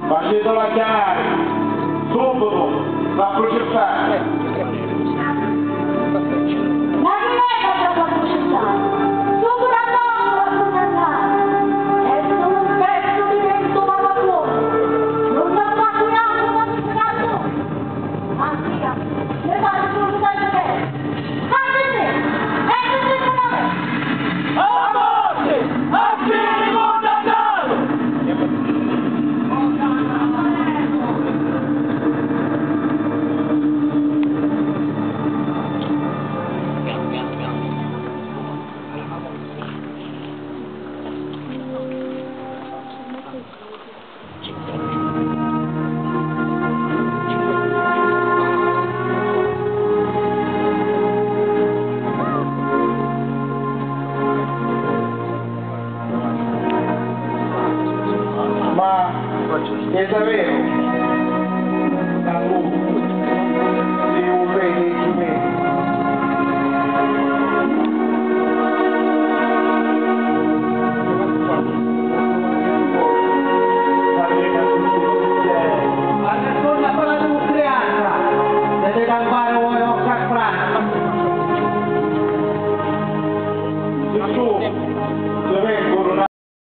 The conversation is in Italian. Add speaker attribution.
Speaker 1: facetela chiamare subito da processare.
Speaker 2: Ma chi è che fa processare? Sono una donna da condannare e sono un pezzo di vento vagabondo. Non mi ha fatto neanche un magistrato. Anzi, le faccio solo da te. Fate me!
Speaker 1: A morte! A fine condannato! Ma è davvero? Da lui.